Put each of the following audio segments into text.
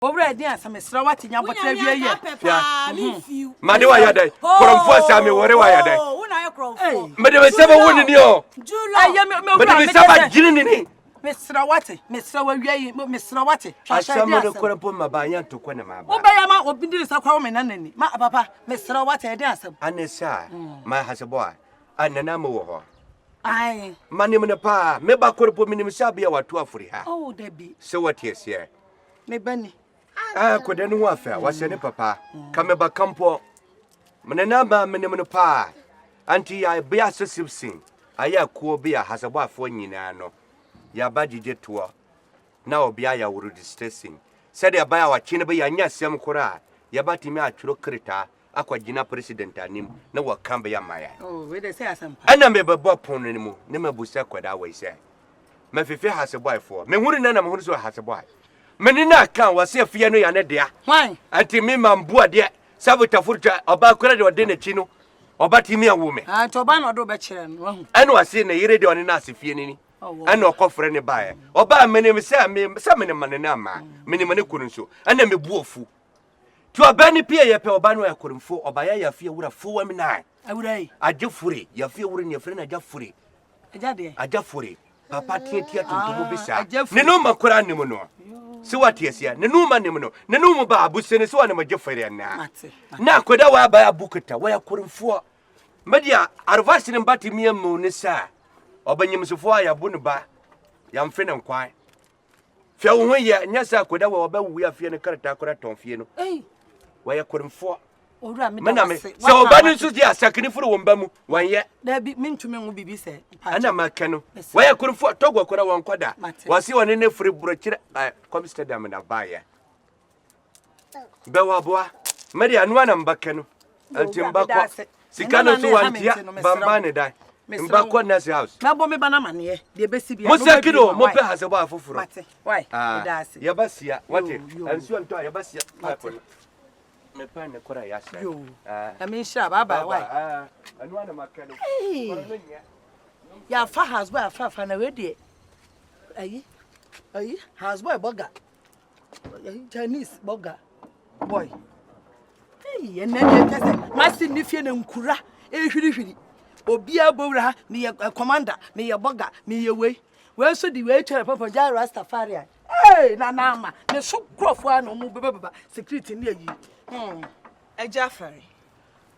Already, some is what in your potato. Madi wa yada. Koromfo sa me wore wa yada. Mede be sebe woni ni o. Mede be sebe jini ni. Mr. Watte, Mr. Waye, Mr. Watte. Ashamu de korompo mabanya to kwane maba. Obayama obindi sa kwa me nanani. Ma papa, Mr. Watte de asem. Anesa, my haseboy. Anana mo wo ho. Ai. Mani me pa, me ba korompo minim sabia watu afuri ha. Oh, Debbie. So what yes here? Me bani. Ko de no afa, wase ne papa. Ka me ba kampo. Mene na ba minim no pa. Anti ya be asesipsin. Aya ko be a haseboy afo nyina no. Ya badije to na obia ya wuru distressing said ya baya wa chine be ya nya sem kora ya batimi atworo krita akwagina president anim na wa kamba ya maya oh we dey say asampa ana me bebo pon no mu ne mabusa kwada we say me fefe haseboy for me huru na me huru so haseboy me ni na kan wa se afia no ya ne dia why anti me mambu ade sabota furta oba kora de ode na chi no oba timi awu me to ba no do be kire no wahu anu ase na yire de one na asefie ni ana okofre ne bae oba menem se menem manena ma menem ne kurunso ana mebu ofu ti oba ni pie ye pe oba no yakurunfo oba ya Efiewura fo wa mi na awurai ajefure Efiewura ne yefre na ajafure ajafure papa tietia tontomo bisa ne no makora ne mu no se watiesia ne no ma ne mu no ne no mu ba abusene se wa ne majefere na akoda wa ba abukuta wa yakurunfo media arvasi ne mbati miemu ne sa obanyimsofo ayabu ne ba yamfe ne nkwan fia wo hoye nyasa akoda wa obawu ya fie ne karata akora tonfie no wa yakurunfo owura me se oba ne nso di asakini furu wo mba mu wanye da bi mintumi nwu bibi se ana makano wa yakurunfo togwa akora won koda wasi woni ne furu brochire Amsterdam na baye bewa boa mari anu ana mbakano antimbakwa sikano so wantia bamba ne dai mbakwa nasi house na bo me bana mane de besi bia Musa kido mo pe hasebo afoforo mate why idase ya basia wate ansu anto ya basia me pa ne kora ya sha na me sha baba why anu ana makano ya fa has boy afa na we de ayi has boy burger Chinese burger boy ye na de kase masi ni fie na nkura hwiri obia bowra me ye commander me ye burger me ye we so di we chere papa ja Rastafari na ma me so crofo anu mu beba security ni ayi Agya Afari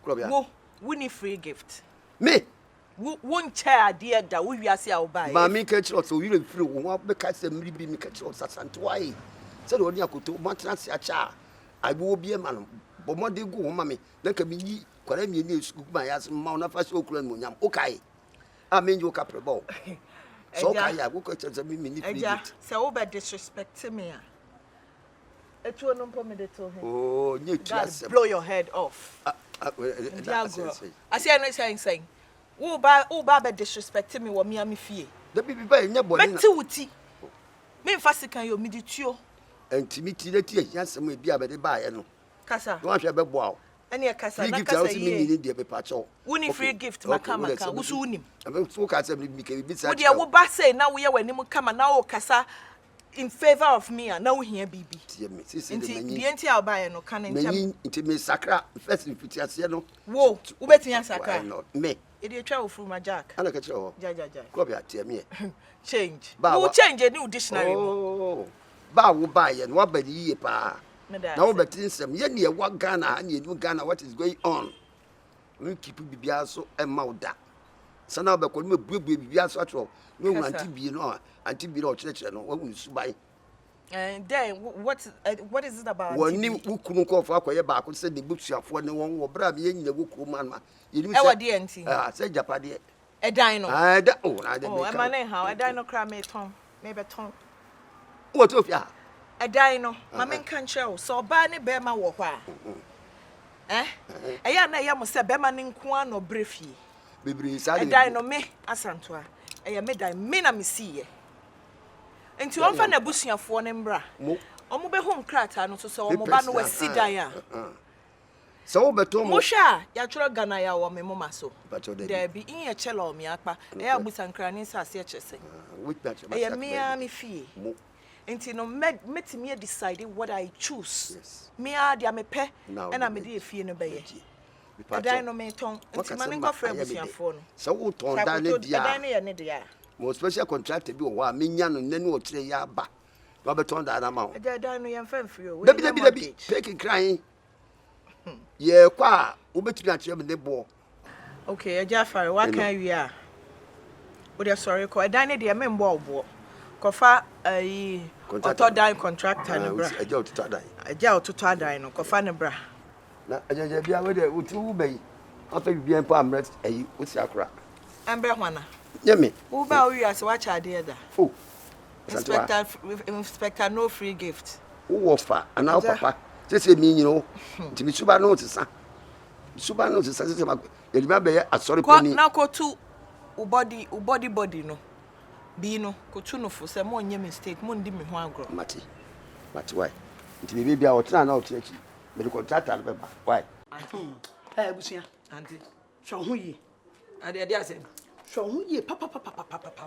wo ni free gift me won chair ade da wo wiase a wo bai ma me ka chiro so wire free wo be ka se mri bi me ka chiro Asantewaa yi se do ni akoto mo trans a cha agbo obi e ma no bo mo de go ma me na ka mi yi kwara mi ni esku ma ya ma na fa so okura mo nyam okai a me njo ka prebo so kai ya go ko tse mi ni free gift se wo be disrespect me a etu no mpo me de to him oh nye tu asem blow your head off I say no saying wo ba be disrespect me wo me am fie da bi ba nya boni na wuti me mfa sikan yo me di tuo intimity na ti ya asem e bia be de ba ye no kasa no ahwe be boa ene kasa na kasa ye ni de be pa cho woni free gift maka wo so unim so ka asem mi ke bi sa wo de wo ba say na wo ye wani mu kama na wo kasa in favor of me and now here bibi the entire buy no can me sakra first invitation no wo wo betia sakra me e dey twa from my jack ana ka kire ho ja ko bia tie me change wo change a new dictionary oh ba wo buy no wa ba yiye pa na wo betin sem ye ne wa Ghana and ye new Ghana what is going on we keep bibia so e ma oda sana ba ko me buebue bibia so atro we hu anti bi no anti bi no chire no wa hu subai and then what is it about woni ukunu ko fa akoye ba ko se de busuafo ne won wo bra me nyina wuku man ma yiri e wa de anti se japade e dan no da na de me ma na how e dan no kra me ton me be ton what of ya e dan no ma me kan kire so ba ne be ma wo hwa e ya na ya mo se be ma ne nko an no brefie bibiri sa de dan no me Asantewaa e ya me dan me na me siye enti on fa na busuafo ne mbra omo be home krata no so so omo ba no wasi dan a so beto mo sha ya tworo Ghana ya wo me moma so da bi in ye chelo me akpa e ya busankra ni sase e chese e ya me a me fie Nti no met me decide what I choose. Yes. Me a dia me pe and me dey fie no be ye. Dan no me ton. Nti man go frɛ busuafo no. So wo ton dan ne dia. Dan ne ye ne dia. Mo special contract bi wo a menya no nani o kire ya ba. No be ton dan na ma wo. Dan no ye mfa mfiri o. Dabi take crying. Ye kwa wo betumi a kire me ne bo. Okay, Agya Afari, what can you are? What are sorry, call Dan ne dia me mbo obo. Kofa auto dan contractor ne bra. Agya auto dan. Agya auto dan no kofa ne bra. Na Agya bia we de uti wo bai. Afa bibia mpa amret ayi uti akra. Ambre hwana. Nye me. Wo ba wo wi ase wa cha de da. Oh. Inspector no free gift. Wo offer ana papa. Sese mi nyino. Nti mi suba no tisa. Suba no tisa sese ma. Yelima be asori pani. Na ko tu u body no. Bi no ko tu no fo se mo nye mistake mo ndi me ho agro. Mati why? Nti mi bia o tena na o tena chi. Me contractor be ba. Why? Busia. Auntie. So hu yi. Ade asem. So hu yi papa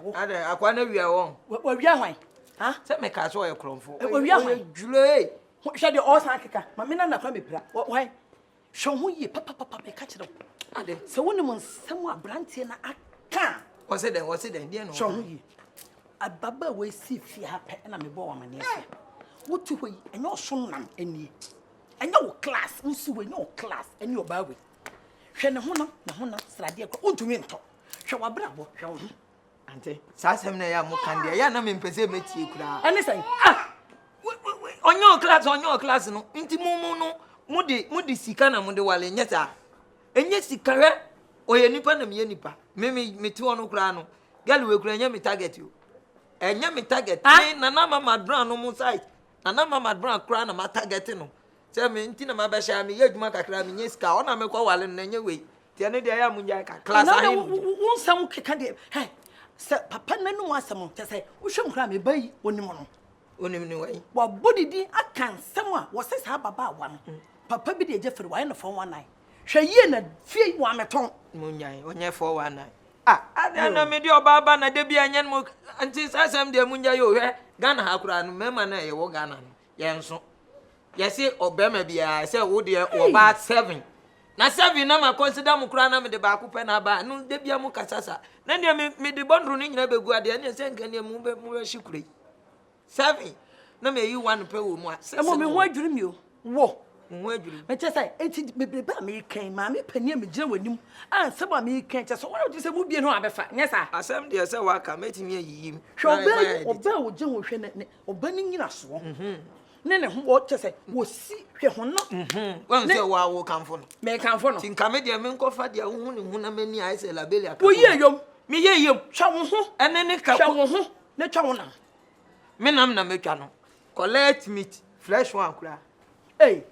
wo. Ade akwa na wi a won. Wa wi ahwan. Ha? Se me ka so ye kromfo. Wa wi ahwan. Jule. Hwe de all san keka. Ma me na na kwa me pira. Why? So hu yi papa me ka kire. Ade. Se woni mo nsam abrantie na aka. What's it then? Dear no. So hu yi. Ababa we si fi ha pe na me bo wa mane ase. Wotu hoi enyo so nam ani. Enyo wo class, nsu we enyo class, enyo ba we. Hwe ne honam srade akọ ontumi nto. Hwe wa brabo, hwe wo. Ante, sa asem na ya mo kan de ya na me mpese metie kura. Ene sen. Onyo class no. Nti mu no, mudi sika na mudi wale nyeta. Enye sika we oye nipa na me nipa. Me ti wono kura no. Gal we kura nya me target yo. Enya me target. Na mama brand no mo site. Na mama brand kura na ma target no. Se me nti na ma ba sha me ye adwuma kakra me nye sika. Ona me kwa wale no nya we. Ti ne de ya munja ka class ahin. Wonsam keka de. Hey. Se papa nanu asam te se wo hwe nkra me bayi onim no. Onim ni wai. Wa bodidi akan sam a wo se sa baba wa no. Papa bi de eje fere wa na fon 19. Hwe ye na fie wa meton. Munyai onye 419. Ade na me di obaba na de bia nyen mo anti sasam de munyai o hwe Ghana ha kura no mema na ye wo Ghana no. Ye nso. Ye se obema bia se wo de oba 7. Na 7 na ma consider mu kura na me de ba ku pe na ba no de bia mu kasasa. Na de me de bondru ni nyina begu ade na se nkan de mu be hikure. 7 na me yi one pe wo mu a. E mo me ho adwiri mi o. Wo. Mo adwiri. Me che say enti bebrebe a me kan ma me pani me gina wanim. An se ba me kan che so wo de se mu bie no abefa. Nya sa. Asem de se wa ka metimi ayiyim. Hwe oba wo je wo hwe ne oba ni nyina so. Ne ho wo che say wo si hwe ho no. Wan se wa wo kanfo no. Me kanfo no. Tinka me de me nkofa de hu ne hu na mani ai se labeli aka. Wo ye yom. Me ye yom. Twa wo ho. Ene ne ka twa wo ho. Ne twa wo na. Me nam na me twa no. Collect meat, fresh one kura. Hey.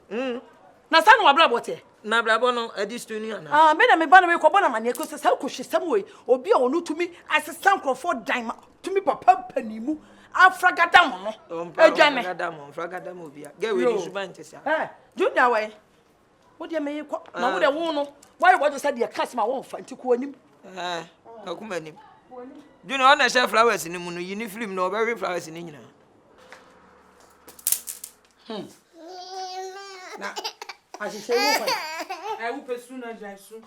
Na sa no wabra bote. Na brabo no edistu ni ana. Me na me ba na me ko bona mane ko se sa ko hwesam we. Obi a onu tumi asesa nkrofo dan tumi papa panimu. Afragada mo no. Adwane. Afragada mo bia. Ge we ni suban tesa. Junior way. Wo de me ko na wo de wo no. Why what you said the customer won fa nti ko anim. Akuma nim. Junior on na share flowers ni mu no yini film no very flowers ni nyina. Na asise wo fa. Wo pesu na jaisu.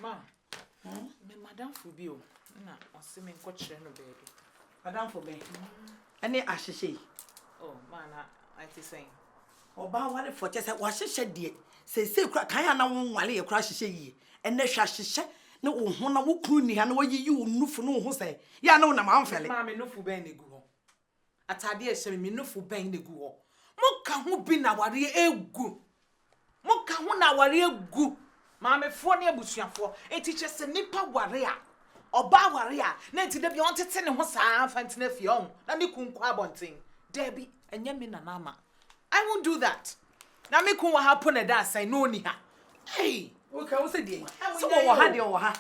Ma. Me madam fu bi o. Na ose me nko kire no beebi. Madam fu be. Ani asise. Oh, ma na I ti saying. Oba wale for tese wa hyehyɛ de. Se kura kan ya na wo nwale ye kura hyehyɛ yi. Enne hwa hyehyɛ na wo ho na wo kunu ni ha na wo yiyi wo nufu no ho sɛ. Ya na wo na ma amfele. Ma me nufu ben ne gu ho. Atade e hye me nufu ben ne gu ho. Moka ho bi na ware egu. Moka ho na ware egu. Maamefo ne abusuafo enti kye se nipa ware a oba ware a na enti da bi on tete ne ho saa fantena fie on na me kunku abonten. Debi enye me na nama. I won't do that. Na me kun wa happen na da sai no ni ha. Hey, okay, wo se die. So wo ha de wo ha.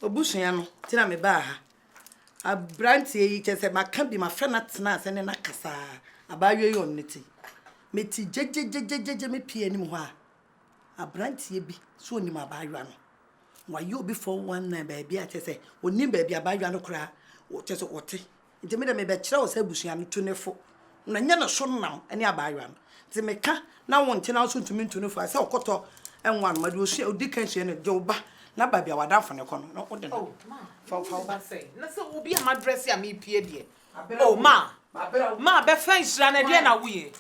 Obusua no ti na me ba ha. Abrantie yi kye se maka bi ma fra na tena ase ne na kasa. Abayo yi on neti. Meti jejejejeje me pie anim ho a. Abrantie bi so onim abayo no. Wa yo bi for 19 baabi a kye se onim baabi abayo no kra. O kye se ote. nti me de me be kire wo sa busua no tunefo na nya no so nam ene abaaywa no nti me ka na wo nti na so ntumi tunefo ase okoto enwa no made osu odi kan hye no djewba na ba bia wadafo ne kono no ode no fa ba say na se obi am address ya me pie de oh ma be fa nhira na de na wuye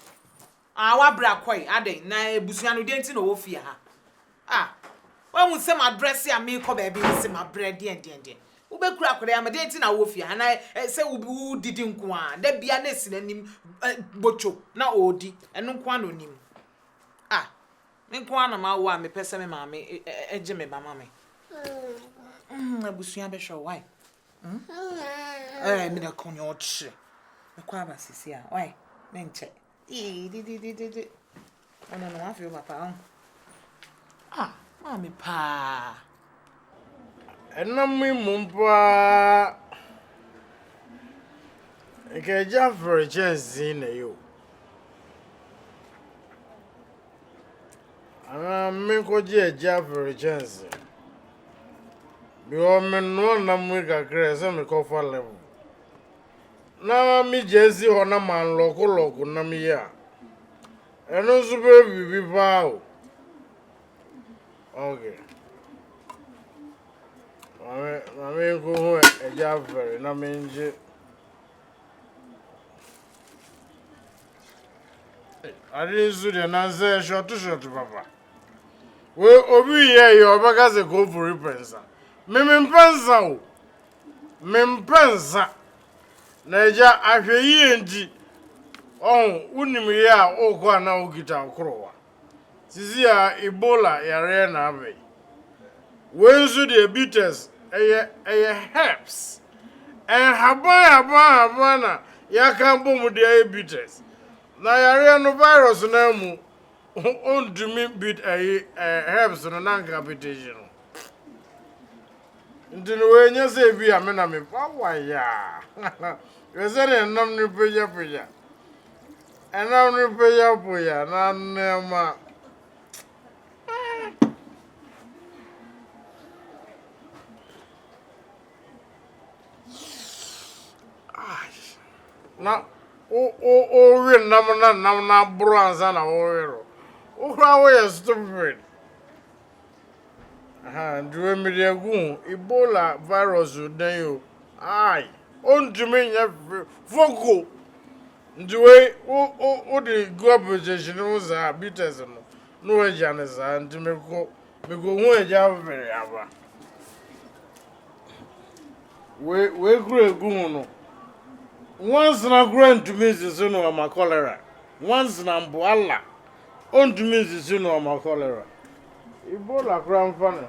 wa bra kwai ade na ebusua no de nti na wo fie ha when we say my address ya me ko baby say my bread de wo be kura akore am de nti na wo fie ha na say wo didi nko a da bia na si nanim bocho na odi eno nko ano nim me nko ana ma wo a me pese me ma me eje me ba ma me abusua be show why me da konyo ochi me kwa ba sisi a why me nche di ana no afio papa mami pa enami mumpa ekeja for chance na yo me ko je ja for chance bi o me no na mu ka kre me ko fa level na mi jezi ho na man loko na mi ya eno su be bibi pa o okay mame ko ho eja very na menje ari su de na ze short papa we obi ye yo baka se go for repensa me mpensa na eja ahwe yi ndi unim ye a okwa na ogita okrowa sisi a Ebola yare na abe wenzu de bitters herbs and habana ya kan bomu de bitters na yare no virus na mu ondumi bit herbs no na capitation ndinu wenya se bi amena me pawa ya wezere nam ni peja enam ni peja na nema na o we nam na bro anza na o wero o kra wo ye stupid ndwe mi de gun Ebola virus den yo on dumi nya fogo ndwe o de go position o za bitters no eja ne za ndime ko me go hu eja vere aba we gre gun no once na grant to me so no ma cholera once na mboala on to me so no ma cholera Ebola kram fana